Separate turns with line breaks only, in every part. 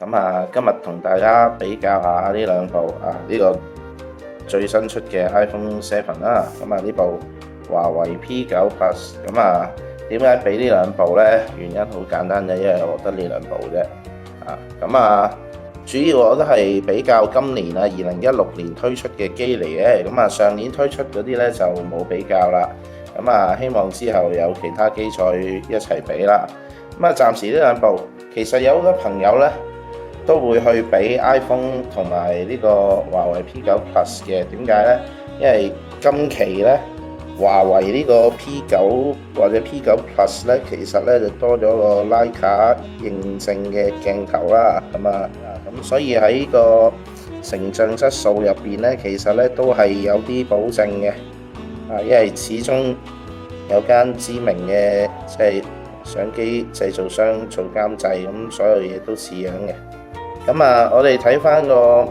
咁今日同大家比較下呢兩部呢個最新出嘅 iPhone 7啦。呢部華為 P9 Plus， 點解比呢兩部呢？原因好簡單嘅，因為我得呢兩部啫。主要我都係比較今年2016年推出嘅機嚟嘅。上年推出嗰啲呢就冇比較啦。希望之後有其他機再一齊比啦。暫時呢兩部其實有好多朋友呢都會去比 iPhone 同埋呢個華為 P9 Plus 嘅。點解呢？因為今期呢華為呢個 P9 或者 P9 Plus 呢，其實呢就多咗個徠卡認證嘅鏡頭啦。咁所以喺個成像質素入邊呢，其實呢都係有啲保證嘅。因為始終有間知名嘅相機製造商做監製，咁所有嘢都似樣嘅。我哋睇翻個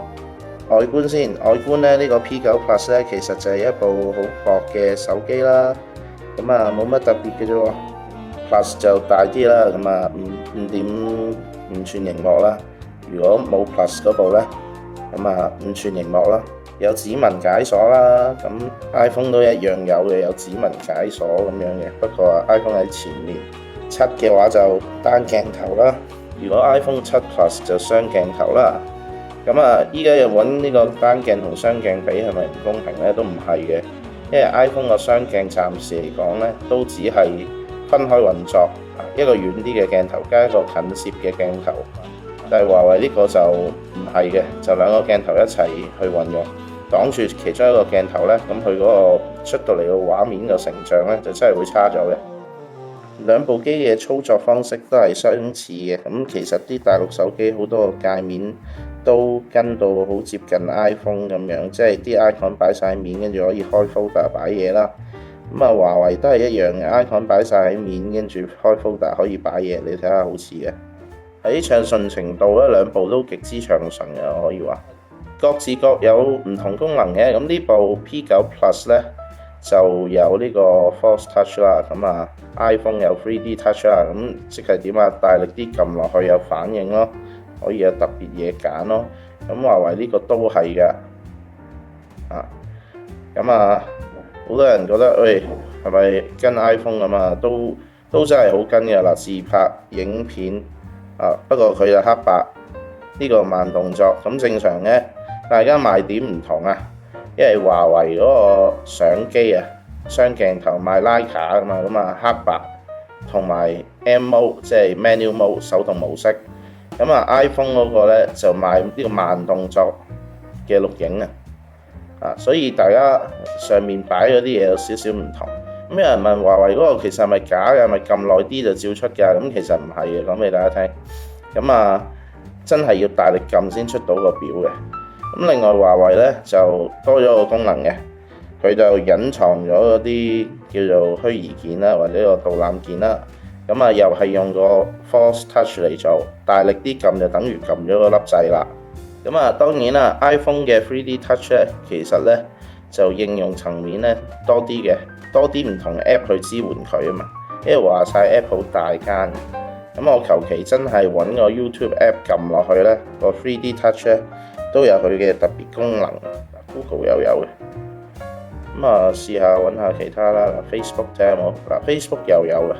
外觀先。外觀咧，呢個 P9 Plus 咧，其實就係一部好薄嘅手機啦。冇乜特別嘅啫喎。Plus 就大啲啦，5.5寸螢幕啦。如果冇 Plus 嗰部咧，5寸螢幕啦，有指紋解鎖啦。iPhone 都一樣有指紋解鎖咁樣嘅。不過 iPhone 喺前面，7嘅話就單鏡頭啦。如果 iPhone 7 Plus 就雙鏡頭啦。依家又揾呢個單鏡同雙鏡比，係咪唔公平呢？都唔係嘅，因為 iPhone 個雙鏡暫時嚟講呢，都只係分開運作，一個遠啲嘅鏡頭加一個近攝嘅鏡頭。但係華為呢個就唔係嘅，就兩個鏡頭一齊去運用，擋住其中一個鏡頭呢，咁佢嗰個出到嚟嘅畫面嘅成像呢，就真係會差咗嘅。兩部機嘅操作方式都係相似嘅。其實啲大陸手機好多個界面都跟到好接近 iPhone 咁樣，即係啲 icon 擺晒喺面，跟住可以開 folder 擺嘢啦。華為都係一樣嘅，icon 擺晒喺面，跟住開 folder 可以擺嘢。你睇下好似嘅。喺暢順程度咧，兩部都極之暢順嘅，可以話各自各有唔同功能嘅。呢部 P9 Plus 咧就有呢個 Force Touch 啦。iPhone 有 3D Touch 啦。即係點啊？大力啲撳落去有反應咯，可以有特別嘢揀咯。華為呢個都係㗎。好多人覺得喂，係咪跟 iPhone 咁啊？都真係好跟嘅啦，自拍影片。不過佢就黑白，呢個慢動作，咁正常嘅。大家賣點唔同啊，因為華為嗰個相機雙鏡頭賣徠卡㗎嘛，黑白同埋 M Mode 即係 Manual Mode 手動模式。iPhone 嗰個咧就賣呢個慢動作嘅錄影所以大家上面擺嗰啲嘢有少少唔同。有人問華為嗰個其實係咪假嘅？係咪撳耐啲就照出㗎？其實唔係嘅，講俾大家聽。真係要大力撳先出到個表嘅。另外華為咧就多咗個功能嘅，佢就隱藏咗嗰啲叫做虛擬鍵啦，或者個導覽鍵啦。又係用個 Force Touch 嚟做，大力啲撳就等於撳咗個粒掣啦。當然啦 ，iPhone 嘅 3D Touch 咧，其實咧就應用層面咧多啲嘅。多啲唔同 app 去支援佢啊嘛，因為話晒 app 好大間。我求其真係揾個 YouTube app 撳落去咧，個 3D Touch 咧都有佢嘅特別功能。Google 又有嘅。試下揾下其他啦。Facebook 睇下有冇。Facebook 又有嘅。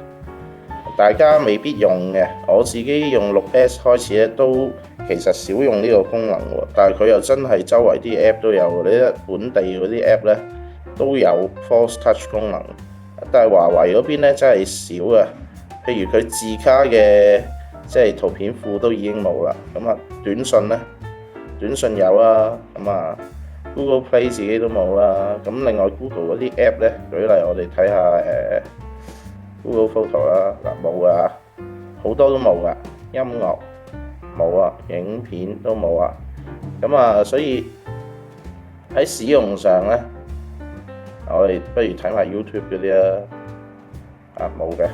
大家未必用嘅，我自己用 6S 開始咧，都其實少用呢個功能喎。但係佢又真係周圍啲 app 都有，你睇本地嗰啲 app 咧都有 Force Touch 功能。但係華為嗰邊咧真係少啊。譬如佢自卡嘅即係圖片庫都已經冇啦。短信咧，短信有啦。Google Play 自己都冇啦。另外 Google 嗰啲 app 咧，舉例我哋睇下Google Photo 啦，冇噶，好多都冇噶，音樂冇啊，影片都冇啊。所以喺使用上咧，我哋不如睇埋 YouTube 嗰啲啦。冇嘅，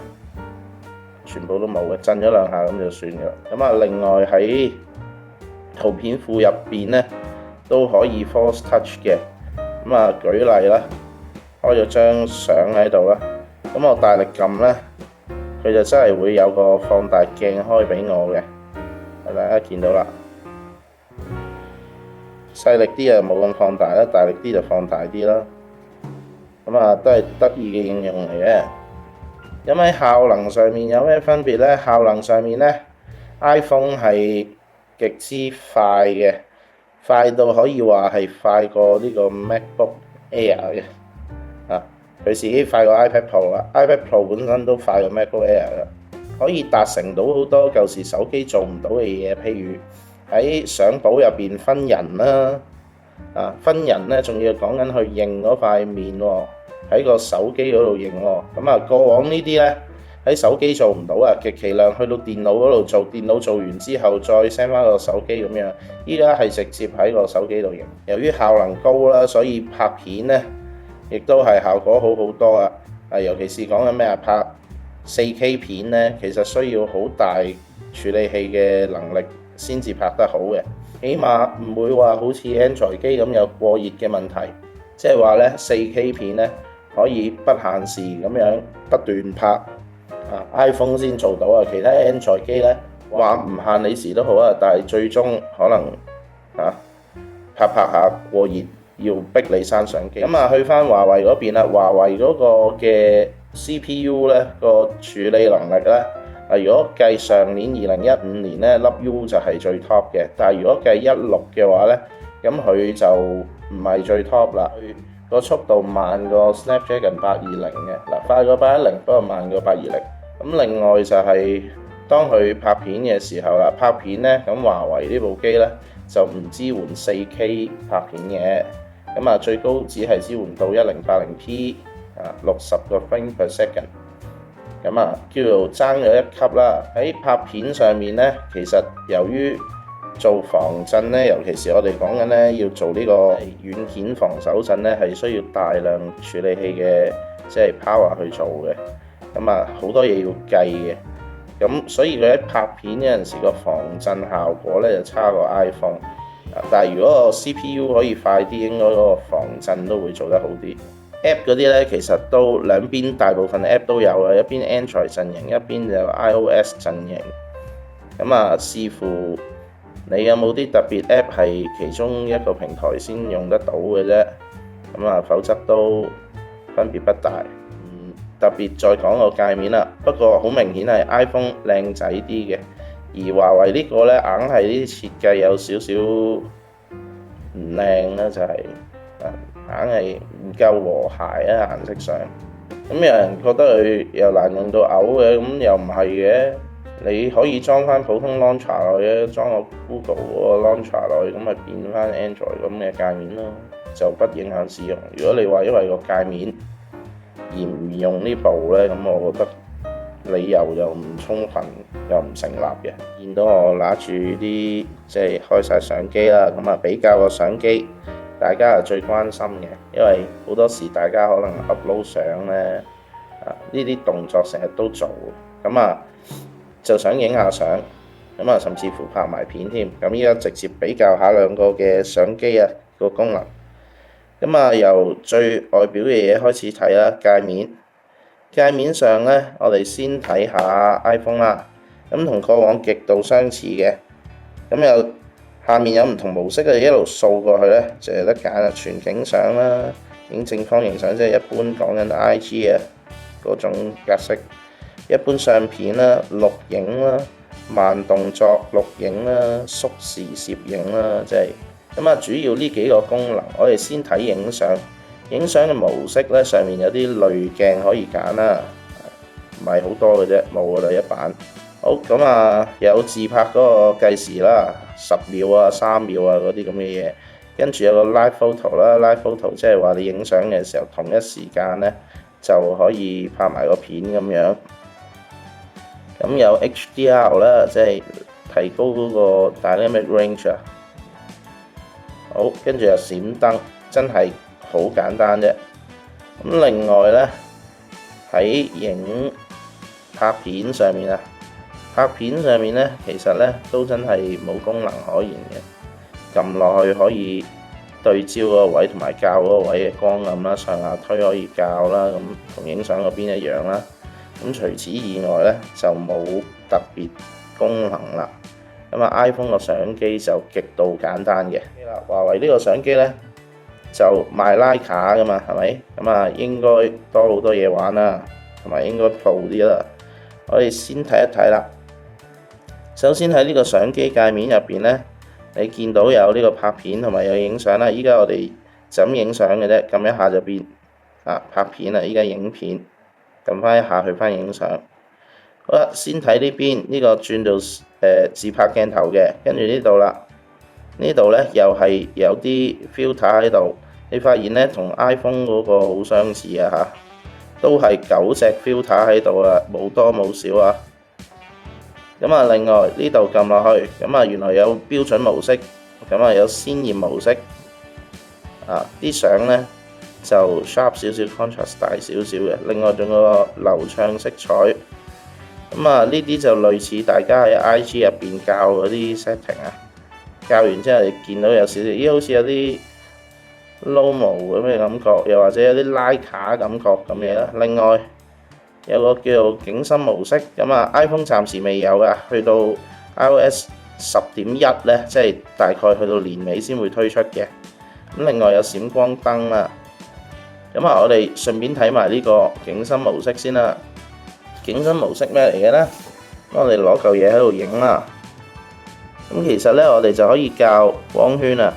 全部都冇嘅，震咗兩下咁就算嘅。另外喺圖片庫入邊咧都可以 Force Touch 嘅。舉例啦，開咗張相喺度啦。我大力撳咧，佢就真係會有個放大鏡開俾我嘅。大家見到啦，細力啲啊冇咁放大啦，大力啲就放大啲啦。咁啊都係得意嘅應用嚟嘅。咁喺效能上面有咩分別呢？效能上面呢 iPhone 係極之快嘅，快到可以話係快過呢個 MacBook Air 嘅。佢自己快過 iPad Pro 啦 ，iPad Pro 本身都快過 MacBook Air 啦，可以達成到好多舊時手機做唔到嘅嘢，譬如喺相簿入邊分人啦，分人咧仲要講緊去認嗰塊面喎，喺個手機嗰度認喎，咁啊過往呢啲咧喺手機做唔到啊，極其量去到電腦嗰度做，電腦做完之後再 send 翻個手機咁樣，依家係直接喺個手機度認。由於效能高啦，所以拍片咧，亦都係效果好好多啊！尤其是講緊咩拍 4K 片咧，其實需要好大處理器嘅能力先至拍得好嘅，起碼唔會話好似 Android 機咁有過熱嘅問題。即係話咧 4K 片咧可以不限時咁樣不斷拍，iPhone 先做到啊！其他 Android 機咧話唔限你時都好啊，但係最終可能拍下過熱。要逼你刪相機。咁啊，去翻華為嗰邊啦，華為嗰個嘅 CPU 咧個處理能力咧，如果計上年2015年咧粒 U 就係最 top 嘅，但係如果計16嘅話咧，咁佢就唔係最 top 啦，個速度慢過 Snapdragon 820嘅，快過810，不過慢過820。咁另外就係當佢拍片嘅時候啦，拍片咧咁華為呢部機咧就唔支援 4K 拍片嘅。咁啊，最高只係支援到 1080p 60個 frame per second， 咁啊叫做爭咗一級啦。喺拍片上面咧，其實由於做防震咧，尤其是我哋講緊咧要做呢個軟件防手震咧，係需要大量處理器嘅即係 power 去做嘅。咁啊好多嘢要計嘅，咁所以佢喺拍片嗰陣時個防震效果咧就差過 iPhone。但係如果個 CPU 可以快啲，應該嗰個防震都會做得好啲。App 嗰啲咧，其實都兩邊大部分 App 都有嘅，一邊 Android 陣營，一邊就 iOS 陣營。咁啊，視乎你有冇啲特別 App 係其中一個平台先用得到嘅啫。咁啊，否則都分別不大。特別再講個界面啦，不過好明顯係 iPhone 靚仔啲嘅。而華為呢個咧，硬係啲設計有少少唔靚啦，就係硬係唔夠和諧啊顏色上。咁有人覺得佢又難用到嘔嘅，咁又唔係嘅。你可以裝翻普通 Launcher 落去，裝個 Google 嗰個 Launcher 落去，咁咪變翻 Android 咁嘅界面咯，就不影響使用。如果你話因為個界面而唔用呢部咧，咁我覺得理由又唔充分，又唔成立嘅。見到我拿住啲即係開晒相機啦，咁啊比較個相機，大家係最關心嘅，因為好多時大家可能 upload 相咧，呢啲動作成日都做，咁啊就想影下相，咁啊甚至乎拍埋片添。咁依家直接比較下兩個嘅相機啊個功能。咁啊由最外表嘅嘢開始睇啦，界面。界面上咧，我哋先睇下 iPhone 啦。咁同過往極度相似嘅，咁有下面有唔同模式嘅，一路掃過去咧，就有得揀啦。全景相啦，影正方形相，即係一般講緊 IG 啊嗰種格式。一般相片啦、錄影啦、慢動作錄影啦、縮時攝影啦，即係咁啊。主要呢幾個功能，我哋先睇影相。影相嘅模式咧，上面有啲濾鏡可以揀啦，唔係好多嘅啫，冇㗎啦一版。好，咁啊，有自拍嗰個計時啦，10秒啊、3秒啊嗰啲咁嘅嘢，跟住有個 Live Photo 啦，Live Photo 即係話你影相嘅時候同一時間咧就可以拍埋個片咁樣。咁有 HDR 啦，即係提高嗰個 Dynamic Range 啊。好，跟住有閃燈，真係〜好簡單啫。咁另外咧喺拍片上面啊，拍片上面咧其實咧都真係冇功能可言嘅。撳落去可以對焦嗰個位同埋校嗰個位嘅光暗啦，上下推可以校啦，咁同影相嗰邊一樣啦。咁除此以外咧就冇特別功能啦。咁啊 iPhone 個相機就極度簡單嘅。華為呢個相機呢，就賣徠卡噶嘛，係咪？咁啊應該多好多嘢玩啦，同埋應該 Pro 啲啦。我哋先睇一睇啦。首先喺呢個相機界面入邊呢，你見到有呢個拍片同埋有影相啦。依家我哋就咁影相嘅啫，撳一下就變拍片啦。依家影片，撳翻一下去翻影相。好啦，先睇呢邊呢個轉到自拍鏡頭嘅，跟住呢度啦。呢度呢又係有啲 filter 喺度，你發現呢同 iPhone 嗰個好相似啊嚇，都係9隻 filter 喺度啊，冇多冇少啊。咁啊，另外呢度撳落去，咁啊原來有標準模式，咁啊有鮮豔模式，啲相呢就 sharp 少少 ，contrast 大少少嘅。另外仲有個流暢色彩，咁啊呢啲就類似大家喺 IG 入邊教嗰啲 setting 啊。教完之後，你見到有少少，好似有啲 low-mo 咁嘅感覺，又或者有啲拉卡感覺咁嘢啦。另外有個叫做景深模式，咁啊 iPhone 暫時未有噶，去到 iOS 10.1呢，即係大概去到年尾先會推出嘅。咁另外有閃光燈啦，咁啊我哋順便睇埋呢個景深模式先啦。景深模式咩嚟嘅呢？我哋攞嚿嘢喺度影啦。咁其實呢，我哋就可以校光圈啊。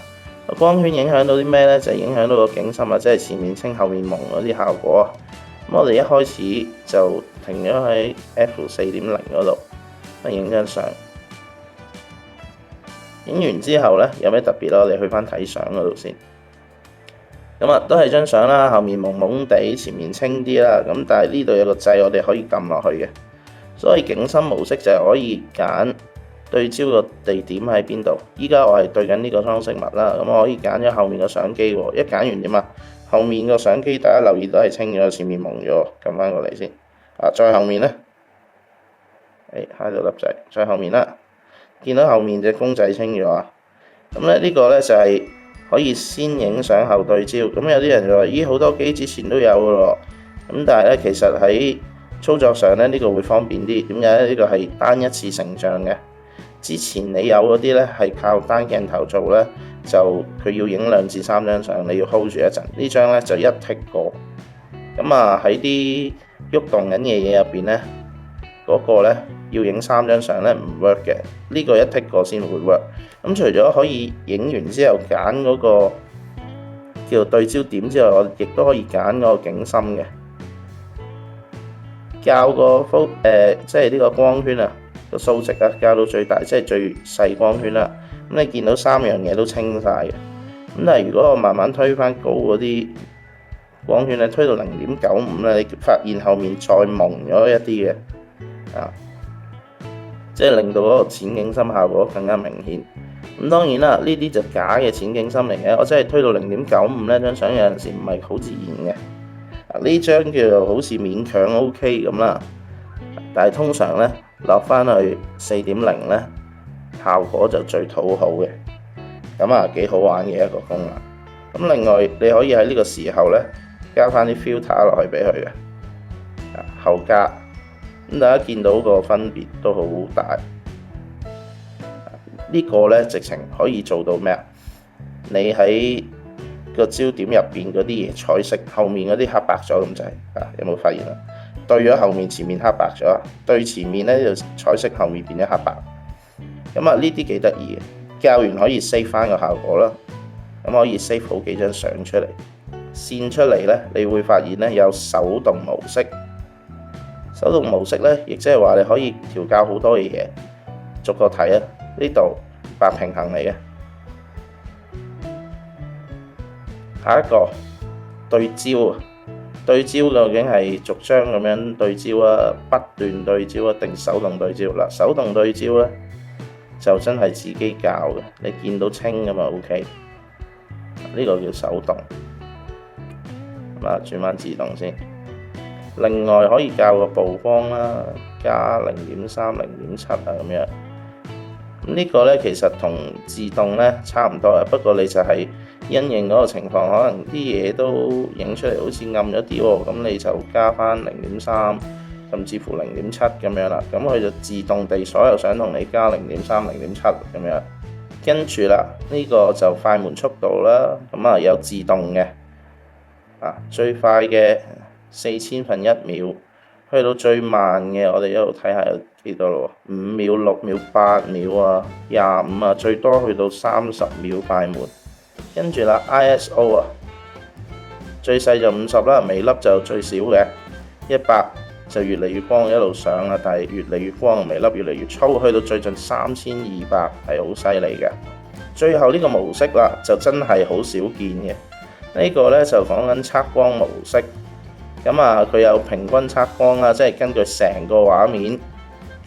光圈影響到啲咩呢？就影響到個景深啊，即係前面清後面朦嗰啲效果。咁我哋一開始就停咗喺 F4.0 嗰度，影張相。影完之後呢，有咩特別咧？我哋去翻睇相嗰度先。咁啊，都係張相啦，後面朦朦地，前面清啲啦。咁但係呢度有個掣，我哋可以撳落去嘅。所以景深模式就係可以揀對焦個地點喺邊度？依家我係對緊呢個裝飾物啦，咁我可以揀咗後面個相機喎。一揀完點啊？後面個相機大家留意到係清咗，前面朦咗，撳翻過嚟先。再後面呢？喺度粒仔，再後面啦。見到後面隻公仔清咗啊！咁咧呢個呢就係可以先影相後對焦。咁有啲人就話：咦，好多機之前都有㗎咯。咁但係呢，其實喺操作上呢，呢個會方便啲。點解呢？呢個係單一次成像嘅。之前你有嗰啲呢係靠單鏡頭做呢，就佢要影2至3張相，你要 hold 住一陣。呢張呢就一剔過。咁啊喺啲喐動緊嘅嘢入邊呢，嗰個呢要影3張相呢唔 work 嘅。呢個一剔過先會 work。咁除咗可以影完之後揀嗰個叫做對焦點之外，我亦都可以揀嗰個景深嘅。校個即係呢個光圈啊，個數值啊，校到最大，即係最細光圈啦。咁你見到3樣嘢都清晒嘅。咁但係如果我慢慢推翻高嗰啲光圈咧，推到0.95咧，你發現後面再朦咗一啲嘅，即係令到嗰個淺景深效果更加明顯。咁當然啦，呢啲就假嘅淺景深嚟嘅。我真係推到0.95呢張相有陣時唔係好自然嘅。呢張叫做好似勉強 OK 咁啦，但係通常呢，落翻去4.0呢，效果就最討好嘅。咁啊幾好玩嘅一個功能。咁另外你可以喺呢個時候呢，加翻啲 filter 落去俾佢嘅，後加。咁大家見到個分別都好大。呢個呢，直情可以做到咩啊？你喺個焦點入邊嗰啲嘢彩色，後面嗰啲黑白咗咁滯，有冇發現啊？對咗後面，前面黑白咗，對前面呢就彩色，後面變咗黑白。咁啊，呢啲幾得意嘅，校完可以 save 翻個效果啦。咁可以 save 好幾張相出嚟，線出嚟呢，你會發現呢有手動模式。手動模式呢，亦即係話你可以調校好多嘅嘢，逐個睇啊。呢度白平衡嚟嘅。下一個對焦，對焦究竟係逐張咁樣對焦啊，不斷對焦啊，定手動對焦？嗱，手動對焦咧就真係自己校嘅，你見到清㗎嘛 OK， 呢個叫手動。咁啊，轉翻自動先。另外可以校個曝光啦，加0.3、0.7啊咁樣。咁呢個咧其實同自動咧差唔多啊，不過你就係因應嗰個情況，可能啲嘢都影出嚟好似暗咗啲喎，咁你就加翻0.3甚至乎0.7咁樣啦。咁佢就自動地所有相同你加0.3、0.7咁樣。跟住啦，呢個就快門速度啦，咁啊有自動嘅，最快嘅4000分一秒，去到最慢嘅我哋一路睇下有幾多咯喎，5秒、6秒、8秒啊、25啊，最多去到30秒快門。跟住啦 ISO 啊，最細就50啦，微粒就最少嘅100。就越嚟越光一路上啦，但係越嚟越光，微粒越嚟越粗，去到最盡3200係好犀利嘅。最後呢個模式啦，就真係好少見嘅。呢個呢就講緊測光模式，咁啊佢有平均測光啦，即係根據成個畫面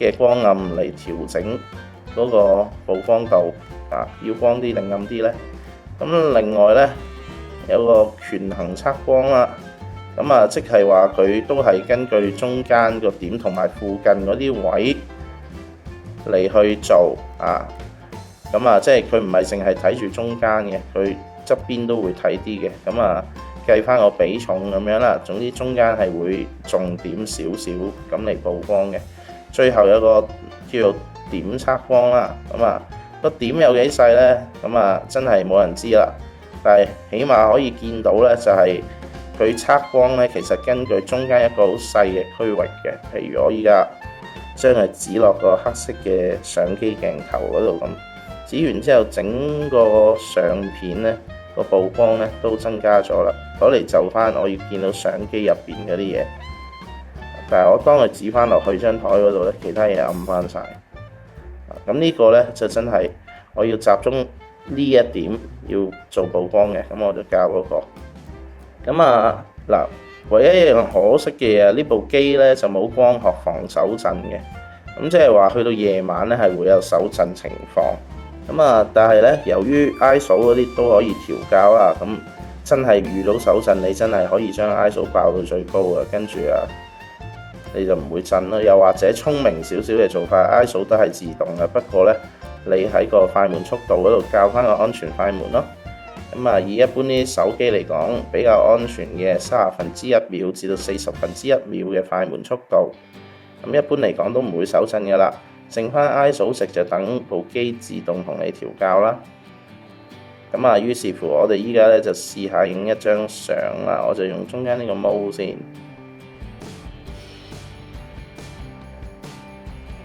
嘅光暗嚟調整嗰個曝光度要光啲定暗啲呢。咁另外呢，有個權衡測光啦。咁啊，即係話佢都係根據中間個點同埋附近嗰啲位嚟去做咁啊，即係佢唔係淨係睇住中間嘅，佢側邊都會睇啲嘅。咁啊，計翻個比重咁樣啦。總之中間係會重點少少咁嚟曝光嘅。最後有個叫做點測光啦。咁啊，個點有幾細呢？咁啊，真係冇人知啦。但係起碼可以見到呢，就係佢測光咧，其實根據中間一個好細嘅區域嘅，譬如我依家將佢指落個黑色嘅相機鏡頭嗰度咁，指完之後整個相片咧個曝光咧都增加咗啦，攞嚟就翻我要見到相機入邊嗰啲嘢。但係我當佢指翻落去張台嗰度咧，其他嘢暗翻晒。咁呢個咧就真係我要集中呢一點要做曝光嘅，咁我就教嗰個。咁嗱，唯一一樣可惜嘅嘢，呢部機咧就冇光學防手震嘅，咁即係話去到夜晚咧係會有手震情況。咁但係咧由於 ISO 嗰啲都可以調校啦，咁真係遇到手震，你真係可以將 ISO 爆到最高嘅，跟住你就唔會震咯。又或者聰明少少嘅做法 ，ISO 都係自動嘅，不過咧你喺個快門速度嗰度校翻個安全快門咯。咁以一般啲手機嚟講，比較安全嘅30分之一秒至到40分之一秒嘅快門速度，咁一般嚟講都唔會手震嘅啦。剩翻 ISO 值就等部機自動同你調校啦。咁於是乎我哋依家咧就試下影一張相啦，我就用中間呢個 mode 先。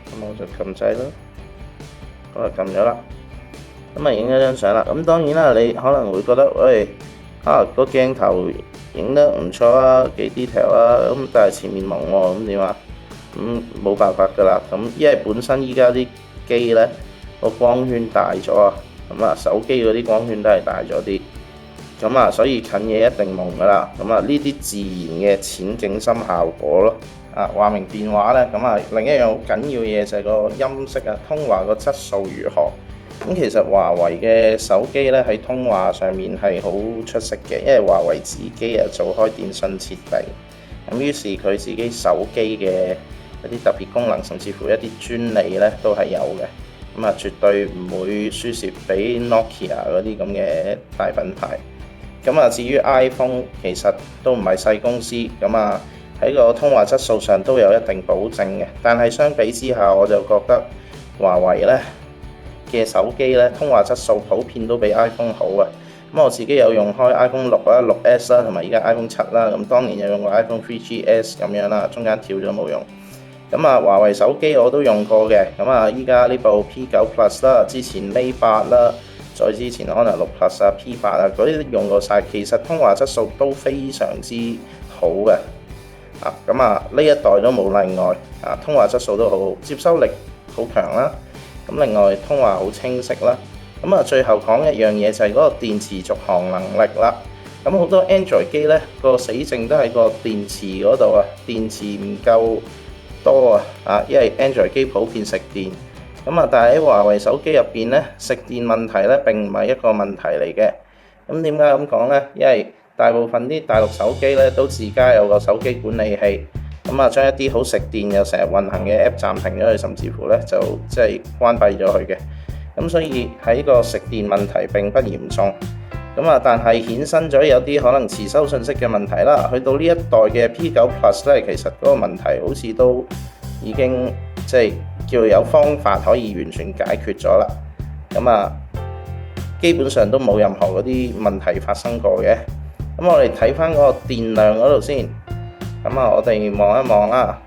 咁我就撳掣啦，我就撳咗啦。咁影咗張相啦，咁當然啦，你可能會覺得，喂，個鏡頭影得唔錯啊，幾 detail 啊，咁但係前面蒙喎，咁點啊？咁冇辦法㗎啦，咁因為本身依家啲機咧個光圈大咗啊，咁手機嗰啲光圈都係大咗啲，咁所以近嘢一定蒙㗎啦，咁呢啲自然嘅淺景深效果咯。話明電話咧，咁另一樣好緊要嘅嘢就係個音色通話個質素如何。咁其實華為嘅手機咧喺通話上面係好出色嘅，因為華為自己做開電信設備，咁於是佢自己手機嘅一啲特別功能，甚至乎一啲專利咧都係有嘅，咁絕對唔會輸蝕俾 Nokia 嗰啲咁嘅大品牌。咁至於 iPhone 其實都唔係細公司，咁喺個通話質素上都有一定保證嘅，但係相比之下，我就覺得華為咧嘅手機咧通話質素普遍都比 iPhone 好啊！咁我自己有用開 iPhone 6啦、6S 啦，同埋而家 iPhone 7啦。咁當年有用過 iPhone 3GS 咁樣啦，中間跳咗冇用。咁華為手機我都用過嘅。咁依家呢部 P9 Plus 啦，之前 Mate 8啦，再之前可能6 Plus 啊、P8 啊嗰啲都用過晒。其實通話質素都非常之好嘅。咁呢一代都冇例外。通話質素都好好，接收力好強啦。咁另外通話好清晰啦。咁最後講一樣嘢就係嗰個電池續航能力啦。咁好多 Android 機咧個死症都喺個電池嗰度啊，電池唔夠多啊，因為 Android 機普遍食電。但係喺華為手機入邊咧，食電問題咧並唔係一個問題嚟嘅。咁點解咁講咧？因為大部分啲大陸手機咧都自家有個手機管理器。將一啲好食電又成日運行嘅 app 暫停咗佢，甚至乎咧就即係關閉咗佢嘅。咁所以喺個食電問題並不嚴重。但係衍生咗有啲可能遲收信息嘅問題啦。去到呢一代嘅 P9 Plus 咧，其實嗰個問題好似都已經即係叫有方法可以完全解決咗啦。基本上都冇任何嗰啲問題發生過嘅。我哋睇翻嗰個電量嗰度先。我哋望一望啦。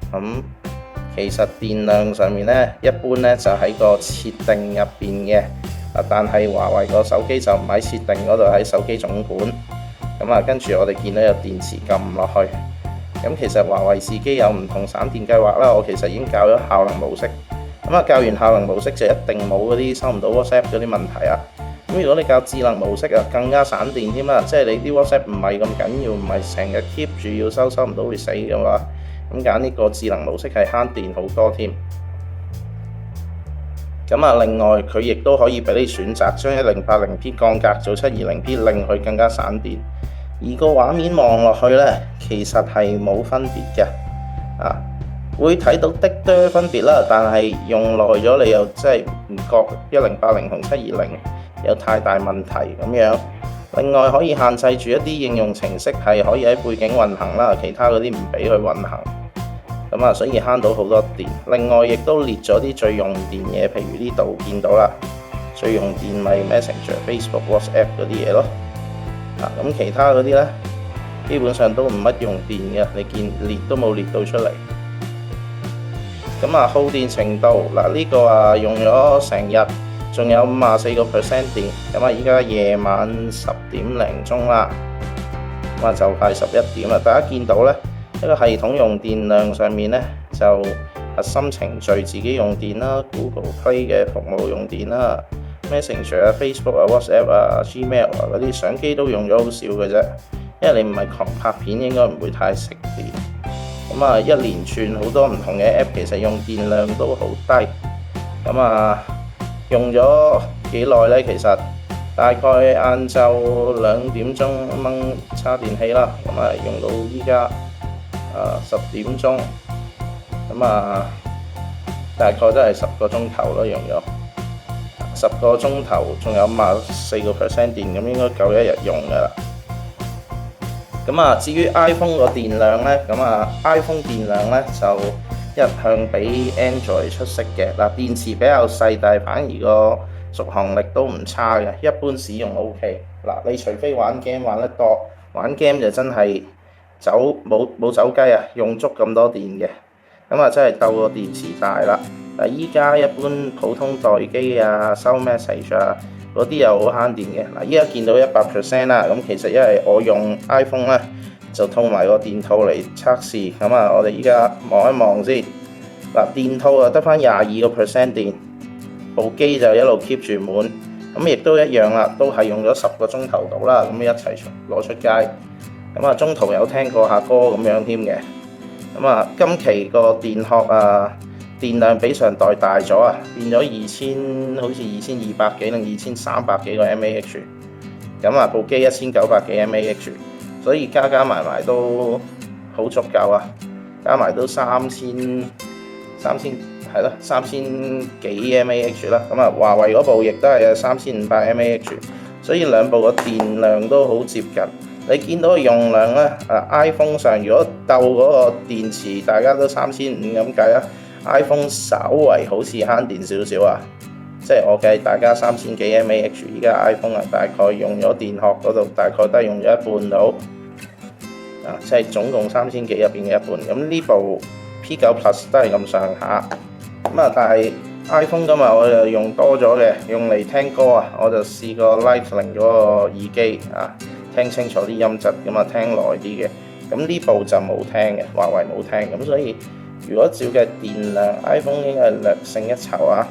其實電量上面咧，一般咧就喺個設定入邊嘅。但係華為個手機就唔喺設定嗰度，喺手機總管。跟住我哋見到有電池撳落去。其實華為自己有唔同省電計劃啦。我其實已經校咗效能模式。校完效能模式就一定冇嗰啲收唔到 WhatsApp 嗰啲問題啊。如果你校智能模式啊，更加省電添啦。即係你啲 WhatsApp 唔係咁緊要，唔係成日 keep 住要收唔到會死嘅話，揀呢個智能模式係慳電好多添。另外佢亦都可以俾你選擇將 1080P 降格做 720P， 令佢更加省電。而個畫面望落去呢，其實係冇分別嘅。會睇到的多分別啦，但係用耐咗你又真係唔覺1080同720有太大問題咁樣。另外可以限制住一啲應用程式係可以喺背景運行啦，其他嗰啲唔俾佢運行。所以慳到好多電。另外亦都列咗啲最用電嘢，譬如呢度見到啦，最用電咪 Messenger、Facebook、WhatsApp 嗰啲嘢咯。其他嗰啲呢，基本上都唔乜用電嘅，你見列都冇列到出嚟。耗電程度呢個用咗成日，仲有54%電。依家夜晚10點零鐘啦，就快11點啦。大家見到呢，一個系統用電量上面呢，就核心程序自己用電啦 ，Google Play 嘅服務用電啦 ，Messenger、Facebook、WhatsApp、Gmail 嗰啲相機都用咗好少嘅啫，因為你唔係狂拍片，應該唔會太食電。一連串好多唔同嘅 app 其實用電量都好低。用咗幾耐呢？其實大概晏晝2點鐘掹叉電器啦，用到依家10點鐘，大概都係10個鐘頭咯，用咗10個鐘頭，仲有54%電，應該夠一日用噶啦。至於 iPhone 個電量呢，iPhone 電量呢就一向比 Android 出色嘅。電池比較細，但係反而個續航力都唔差嘅，一般使用 OK。你除非玩 game 玩得多，玩 game 就真係冇走雞啊，用足咁多電嘅，真係鬥個電池大啦。依家一般普通待機啊、收 message 啊嗰啲又好慳電嘅。依家見到100% 啦，其實因為我用 iPhone 咧就套埋個電套嚟測試。我哋依家望一望先。電套得返22% 電，部機就一路 keep 住滿。亦都一樣啦，都係用咗10個鐘頭到啦，一齊攞出街。中途有聽過下歌咁樣添嘅。今期個電殼電量比上代大咗啊，變咗好似2200幾定2300幾個 mAh。部機1900幾 mAh， 所以加埋都好足夠啊，加埋都3000幾 mAh 啦。華為嗰部亦都係3500 mAh， 所以兩部個電量都好接近。你見到個用量呢，iPhone 上如果鬥嗰個電池，大家都3500咁計啊 ，iPhone 稍為好似慳電少少啊。即係我計大家3000幾 mAh， 依家 iPhone 大概用咗電殼嗰度，大概都係用咗一半到。即係總共3000幾入邊嘅一半。呢部 P9 Plus 都係咁上下。但係 iPhone 今日我就用多咗嘅，用嚟聽歌啊，我就試過 Lightning 嗰個耳機聽清楚啲音質，聽耐啲嘅。呢部就冇聽嘅，華為冇聽。所以如果照嘅電量 ，iPhone 應該係略勝一籌啊。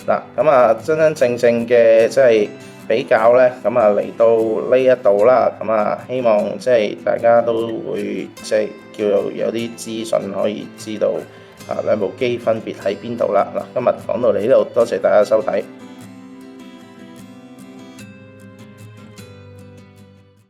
嗱，咁啊真真正正嘅即係比較咧，咁啊嚟到呢一度啦，咁啊希望即係大家都會即係叫做有啲資訊可以知道兩部機分別喺邊度啦。嗱，今日講到嚟呢度，多謝大家收睇。